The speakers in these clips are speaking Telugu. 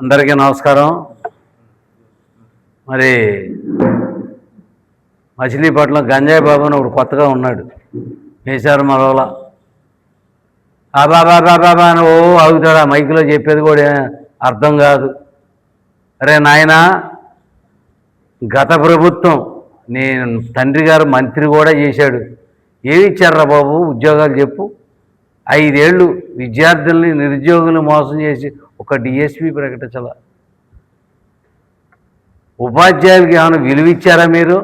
అందరికీ నమస్కారం. మరి మచిలీపట్నం గంజాయి బాబు అని ఒకడు కొత్తగా ఉన్నాడు. వేశారు మరోలా బాబా అని ఆగుతాడు. ఆ మైకులో చెప్పేది కూడా అర్థం కాదు. అరే నాయనా, గత ప్రభుత్వం నేను తండ్రి గారు మంత్రి కూడా చేశాడు. ఏమి ఇచ్చారా బాబు ఉద్యోగాలు చెప్పు? 5 ఏళ్ళు విద్యార్థుల్ని నిరుద్యోగులు మోసం చేసి ఒక డిఎస్పీ ప్రకటించాల. ఉపాధ్యాయులకి ఏమైనా విలువ ఇచ్చారా మీరు?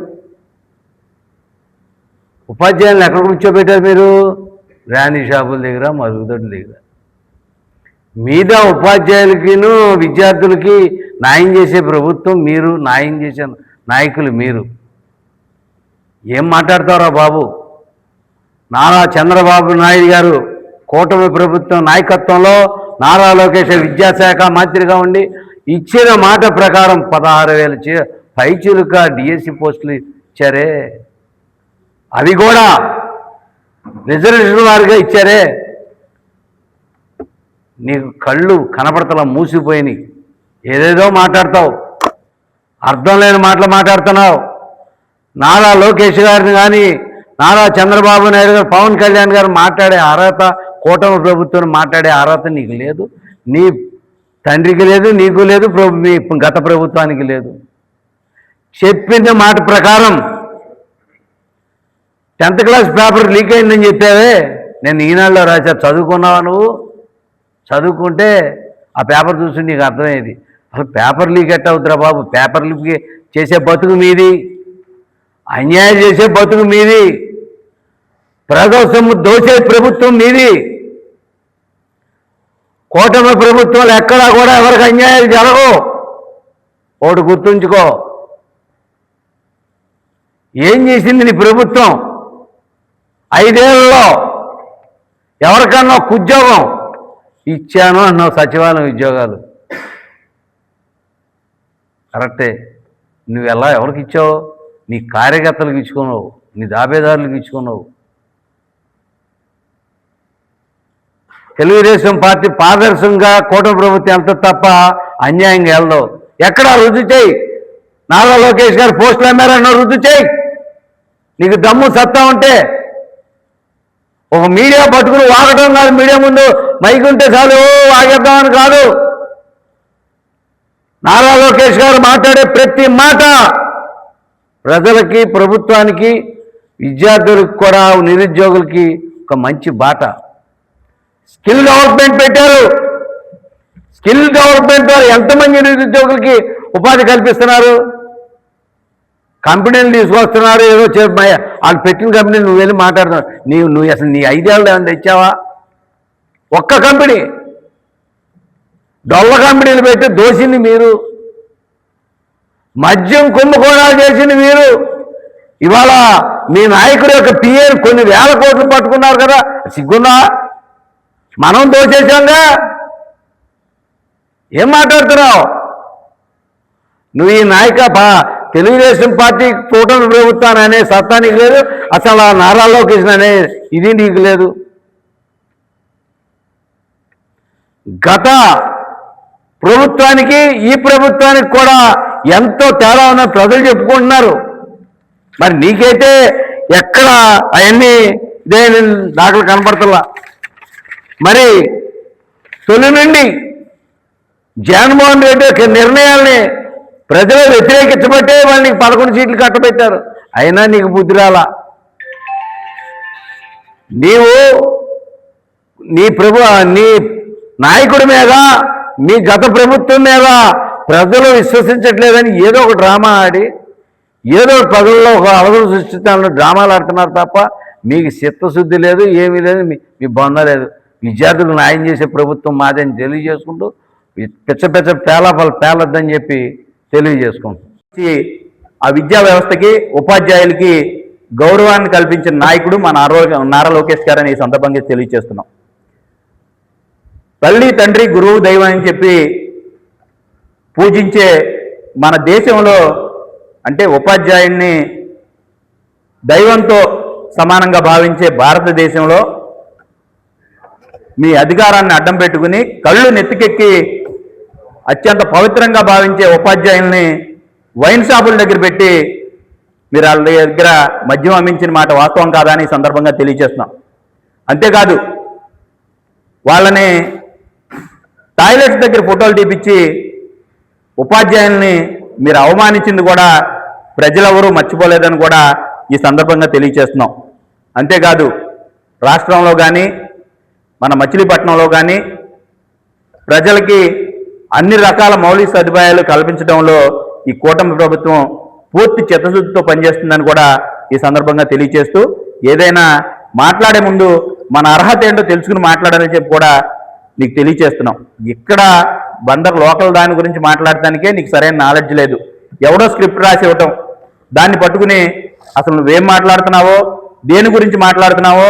ఉపాధ్యాయులను ఎక్కడ కూర్చోబెట్టారు మీరు? బ్రాందీ షాపుల దగ్గర, మరుగుదొడ్ల దగ్గర. మీద ఉపాధ్యాయులకిను విద్యార్థులకి న్యాయం చేసే ప్రభుత్వం మీరు, న్యాయం చేసే నాయకులు మీరు. ఏం మాట్లాడతారా బాబు? నారా చంద్రబాబు నాయుడు గారు కూటమి ప్రభుత్వం నాయకత్వంలో నారా లోకేష్ విద్యాశాఖ మంత్రిగా ఉండి ఇచ్చిన మాట ప్రకారం 16,000 పైచులుక డిఎస్సి పోస్టులు ఇచ్చారే. అవి కూడా రిజర్వేషన్ వారిగా ఇచ్చారే. నీకు కళ్ళు కనపడతలా, మూసిపోయినాయి. ఏదేదో మాట్లాడతావు, అర్థం లేని మాటలు మాట్లాడుతున్నావు. నారా లోకేష్ గారిని కానీ, నారా చంద్రబాబు నాయుడు గారు, పవన్ కళ్యాణ్ గారు మాట్లాడే అర్హత, కూటమి ప్రభుత్వం మాట్లాడే అర్హత నీకు లేదు, నీ తండ్రికి లేదు, నీకు లేదు, మీ గత ప్రభుత్వానికి లేదు. చెప్పిన మాట ప్రకారం 10th క్లాస్ పేపర్ లీక్ అయిందని చెప్పావే. నేను ఈనాడులో రాశా. చదువుకున్నావా నువ్వు? చదువుకుంటే ఆ పేపర్ చూసి నీకు అర్థమయ్యేది. అసలు పేపర్ లీక్ ఎట్ట అవుతురా బాబు? పేపర్ లీక్ చేసే బతుకు మీది, అన్యాయం చేసే బతుకు మీది, ప్రజల సొమ్ము దోచే ప్రభుత్వం మీది. కూటమి ప్రభుత్వాలు ఎక్కడా కూడా ఎవరికి అన్యాయాలు జరగవు. ఒకటి గుర్తుంచుకో. ఏం చేసింది నీ ప్రభుత్వం? 5 ఏళ్లలో ఎవరికన్నా ఒక ఉద్యోగం ఇచ్చాను అన్నావు. సచివాలయం ఉద్యోగాలు కరెక్టే. నువ్వు ఎలా ఎవరికి ఇచ్చావు? నీ కార్యకర్తలకు ఇచ్చుకున్నావు, నీ దాబేదారులకు ఇచ్చుకున్నావు. తెలుగుదేశం పార్టీ పాదర్శంగా కూటమి ప్రభుత్వం ఎంత తప్ప అన్యాయంగా వెళ్దావు. ఎక్కడ రుజువు చేయి. నారా లోకేష్ గారు పోస్టులు అమ్మారన్న రుజువు చేయి. నీకు దమ్ము సత్తా ఉంటే. ఒక మీడియా పట్టుకుని వాగటం కాదు. మీడియా ముందు మైక్ ఉంటే చాలు వాగేద్దామని కాదు. నారా లోకేష్ గారు మాట్లాడే ప్రతి మాట ప్రజలకి, ప్రభుత్వానికి, విద్యార్థులకు కూడా, నిరుద్యోగులకి ఒక మంచి బాట. స్కిల్ డెవలప్మెంట్ పెట్టారు. స్కిల్ డెవలప్మెంట్ ద్వారా ఎంతమంది నిరుద్యోగులకి ఉపాధి కల్పిస్తున్నారు? కంపెనీలు తీసుకొస్తున్నారు. ఏదో వాళ్ళు పెట్టిన కంపెనీ నువ్వు వెళ్ళి మాట్లాడుతున్నావు. నువ్వు అసలు నీ 5 ఏళ్ళు ఏమైనా తెచ్చావా? ఒక్క కంపెనీ, డొల్ల కంపెనీలు పెట్టి దోసింది మీరు. మద్యం కుంభకోణాలు చేసింది మీరు. ఇవాళ మీ నాయకుడి యొక్క పిఏలు కొన్ని వేల కోట్లు పట్టుకున్నారు కదా, సిగ్గుందా? మనం దోచేశాంగా. ఏం మాట్లాడుతున్నావు నువ్వు? ఈ తెలుగుదేశం పార్టీ కూటమి ప్రభుత్వాన్ని అనే సత్తా నీకు లేదు. అసలు నారా లోకేష్ అనే ఇది నీకు లేదు. గత ప్రభుత్వానికి ఈ ప్రభుత్వానికి కూడా ఎంతో తేడా ఉన్న ప్రజలు చెప్పుకుంటున్నారు. మరి నీకైతే ఎక్కడ అవన్నీ ఇదే దాఖలు కనపడతలా. మరి తొలి నుండి జగన్మోహన్ రెడ్డి యొక్క నిర్ణయాల్ని ప్రజలు వ్యతిరేకించబట్టే వాళ్ళు నీకు 11 సీట్లు కట్టబెట్టారు. అయినా నీకు బుద్ధి రాలా. నీవు నీ నాయకుడి మీద, నీ గత ప్రభుత్వం మీద ప్రజలు విశ్వసించట్లేదని ఏదో ఒక డ్రామా ఆడి, ఏదో ప్రజల్లో ఒక అలగలు సృష్టించాలని డ్రామాలు ఆడుతున్నారు తప్ప మీకు చిత్తశుద్ధి లేదు, ఏమీ లేదు, మీ బొంద లేదు. విద్యార్థులు న్యాయం చేసే ప్రభుత్వం మాదని తెలియజేసుకుంటూ పిచ్చ పేలొద్దని చెప్పి తెలియజేసుకుంటాం. ఆ విద్యా వ్యవస్థకి, ఉపాధ్యాయులకి గౌరవాన్ని కల్పించిన నాయకుడు మన నారా లోకేష్ గారు అని ఈ సందర్భంగా తెలియజేస్తున్నాం. తల్లి, తండ్రి, గురువు, దైవం అని చెప్పి పూజించే మన దేశంలో, అంటే ఉపాధ్యాయుడిని దైవంతో సమానంగా భావించే భారతదేశంలో మీ అధికారాన్ని అడ్డం పెట్టుకుని కళ్ళు నెత్తికెక్కి అత్యంత పవిత్రంగా భావించే ఉపాధ్యాయుల్ని వైన్ షాపుల దగ్గర పెట్టి మీరు వాళ్ళ దగ్గర మద్యం అమ్మించిన మాట వాస్తవం కాదా అని ఈ సందర్భంగా తెలియజేస్తున్నాం. అంతేకాదు వాళ్ళని టాయిలెట్స్ దగ్గర ఫోటోలు తీపిచ్చి ఉపాధ్యాయుల్ని మీరు అవమానించింది కూడా ప్రజలెవరూ మర్చిపోలేదని కూడా ఈ సందర్భంగా తెలియజేస్తున్నాం. అంతేకాదు రాష్ట్రంలో కానీ మన మచిలీపట్నంలో కానీ ప్రజలకి అన్ని రకాల మౌలిక సదుపాయాలు కల్పించడంలో ఈ కూటమి ప్రభుత్వం పూర్తి చిత్తశుద్ధితో పనిచేస్తుందని కూడా ఈ సందర్భంగా తెలియజేస్తూ, ఏదైనా మాట్లాడే ముందు మన అర్హత ఏంటో తెలుసుకుని మాట్లాడాలని చెప్పి కూడా నీకు తెలియజేస్తున్నాం. ఇక్కడ బందర్ లోకల్ దాని గురించి మాట్లాడటానికే నీకు సరైన నాలెడ్జ్ లేదు. ఎవడో స్క్రిప్ట్ రాసి ఇవ్వటం, దాన్ని పట్టుకుని అసలు నువ్వేం మాట్లాడుతున్నావో, దేని గురించి మాట్లాడుతున్నావో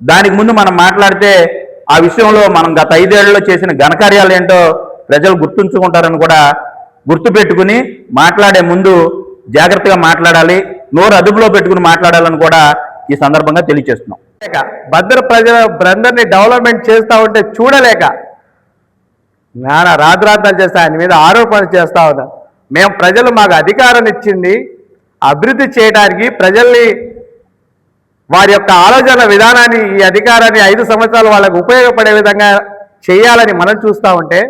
దానికి ముందు మనం మాట్లాడితే ఆ విషయంలో మనం గత 5 ఏళ్లలో చేసిన ఘనకార్యాలు ఏంటో ప్రజలు గుర్తుంచుకుంటారని కూడా గుర్తుపెట్టుకుని మాట్లాడే ముందు జాగ్రత్తగా మాట్లాడాలి, నోరు అదుపులో పెట్టుకుని మాట్లాడాలని కూడా ఈ సందర్భంగా తెలియజేస్తున్నాం. భద్ర ప్రజల బృందాన్ని డెవలప్మెంట్ చేస్తూ ఉంటే చూడలేక నానా రాద్రాంతాలు చేస్తా ఆయన మీద ఆరోపణలు చేస్తూ ఉన్నారు. మేము ప్రజలు మాకు అధికారాన్ని ఇచ్చింది అభివృద్ధి చేయడానికి, ప్రజల్ని వారి యొక్క ఆలోచన విధానాన్ని, ఈ అధికారాన్ని 5 సంవత్సరాలు వాళ్ళకు ఉపయోగపడే విధంగా చేయాలని మనం చూస్తూ ఉంటే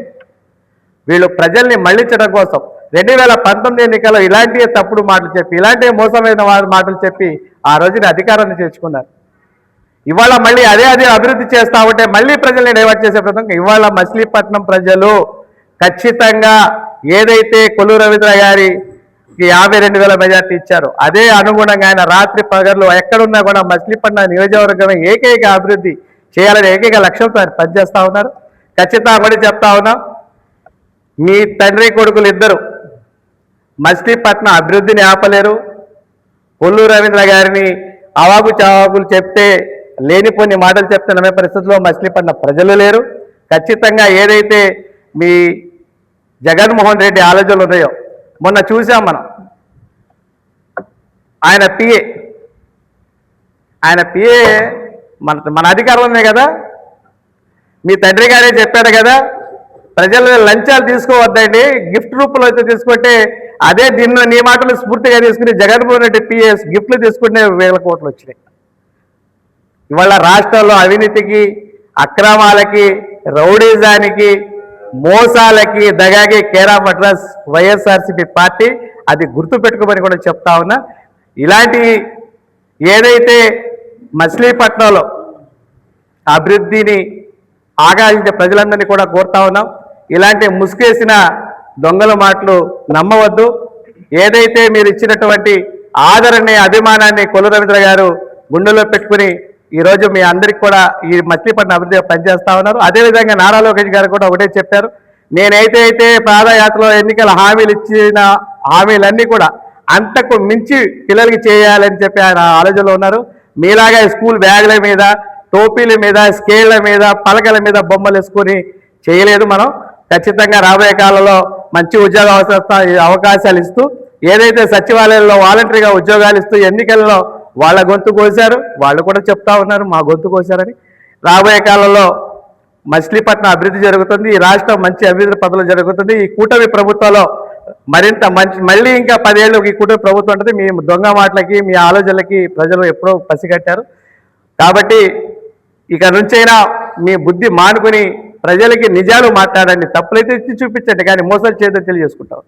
వీళ్ళు ప్రజల్ని మళ్లించడం కోసం 2019 ఎన్నికల్లో ఇలాంటి తప్పుడు మాటలు చెప్పి, ఇలాంటి మోసమైన మాటలు చెప్పి ఆ రోజున అధికారాన్ని చేర్చుకున్నారు. ఇవాళ మళ్ళీ అదే అభివృద్ధి చేస్తూ ఉంటే మళ్ళీ ప్రజల్ని డైవర్ట్ చేసే ప్రయత్నం. ఇవాళ మచిలీపట్నం ప్రజలు ఖచ్చితంగా ఏదైతే కొల్లు రవీంద్ర గారికి 52,000 మెజార్టీ ఇచ్చారో అదే అనుగుణంగా ఆయన రాత్రి పగర్లు ఎక్కడున్నా కూడా మచిలీపట్నం నియోజకవర్గమే ఏకైక అభివృద్ధి చేయాలని ఏకైక లక్ష్యంతో ఆయన పనిచేస్తూ ఉన్నారు. ఖచ్చితంగా కూడా చెప్తా ఉన్నాం, మీ తండ్రి కొడుకులు ఇద్దరు మచిలీపట్నం అభివృద్ధిని ఆపలేరు. కొల్లు రవీంద్ర గారిని అవాకు చవాకులు చెప్తే, లేనిపోని మాటలు చెప్తే నమ్మే పరిస్థితుల్లో మచిలీపట్నం ప్రజలు లేరు. ఖచ్చితంగా ఏదైతే మీ జగన్మోహన్ రెడ్డి ఆలోచనలు ఉన్నాయో మొన్న చూసాం మనం, ఆయన పిఏ మన అధికారంలోనే కదా, మీ తండ్రి గారే చెప్పాడు కదా, ప్రజలు లంచాలు తీసుకోవద్దండి, గిఫ్ట్ రూపంలో అయితే తీసుకుంటే అదే దీన్ని నీ మాటలు స్ఫూర్తిగా తీసుకుని జగన్మోహన్ రెడ్డి పిఎస్ గిఫ్ట్లు తీసుకుంటే 1,000 కోట్లు వచ్చినాయి. ఇవాళ రాష్ట్రంలో అవినీతికి, అక్రమాలకి, రౌడీజానికి, మోసాలకి, దగాకి కేరా మద్రాస్ వైఎస్ఆర్సీపీ పార్టీ. అది గుర్తుపెట్టుకోమని కూడా చెప్తా ఉన్నా. ఇలాంటి ఏదైతే మచిలీపట్నంలో అభివృద్ధిని ఆకాంక్షించే ప్రజలందరినీ కూడా కోరుతా ఉన్నాం, ఇలాంటి ముసుగేసిన దొంగల మాటలు నమ్మవద్దు. ఏదైతే మీరు ఇచ్చినటువంటి ఆదరణని, అభిమానాన్ని కొల్లు రవీంద్ర గారు గుండెలో పెట్టుకుని ఈరోజు మీ అందరికీ కూడా ఈ మచిలీపట్నం అభివృద్ధిగా పనిచేస్తా ఉన్నారు. అదేవిధంగా నారా లోకేష్ గారు కూడా ఒకటే చెప్పారు, నేనైతే పాదయాత్రలో ఎన్నికల హామీలు ఇచ్చిన హామీలన్నీ కూడా అంతకు మించి పిల్లలకి చేయాలని చెప్పి ఆయన ఆలోచనలో ఉన్నారు. మీలాగా స్కూల్ బ్యాగుల మీద, టోపీల మీద, స్కేళ్ల మీద, పలకల మీద బొమ్మలు వేసుకొని చేయలేదు. మనం ఖచ్చితంగా రాబోయే కాలంలో మంచి ఉద్యోగ అవకాశాలు ఇస్తూ, ఏదైతే సచివాలయంలో వాలంటరీగా ఉద్యోగాలు ఇస్తూ ఎన్నికల్లో వాళ్ళ గొంతు కోసారు, వాళ్ళు కూడా చెప్తా ఉన్నారు మా గొంతు కోసారని. రాబోయే కాలంలో మచిలీపట్నం అభివృద్ధి జరుగుతుంది, ఈ రాష్ట్రం మంచి అభివృద్ధి పథంలో జరుగుతుంది. ఈ కూటమి ప్రభుత్వంలో మరింత మంచి, మళ్ళీ ఇంకా 10 ఏళ్ళు ఈ కూటమి ప్రభుత్వం ఉంటుంది. మీ దొంగ మాటలకి, మీ ఆలోచనలకి ప్రజలు ఎప్పుడో పసిగట్టారు. కాబట్టి ఇక నుంచైనా మీ బుద్ధి మానుకొని ప్రజలకి నిజాలు మాట్లాడండి, తప్పులైతే ఎత్తి చూపించండి, కానీ మోసాలు చేయదని తెలియజేసుకుంటాం.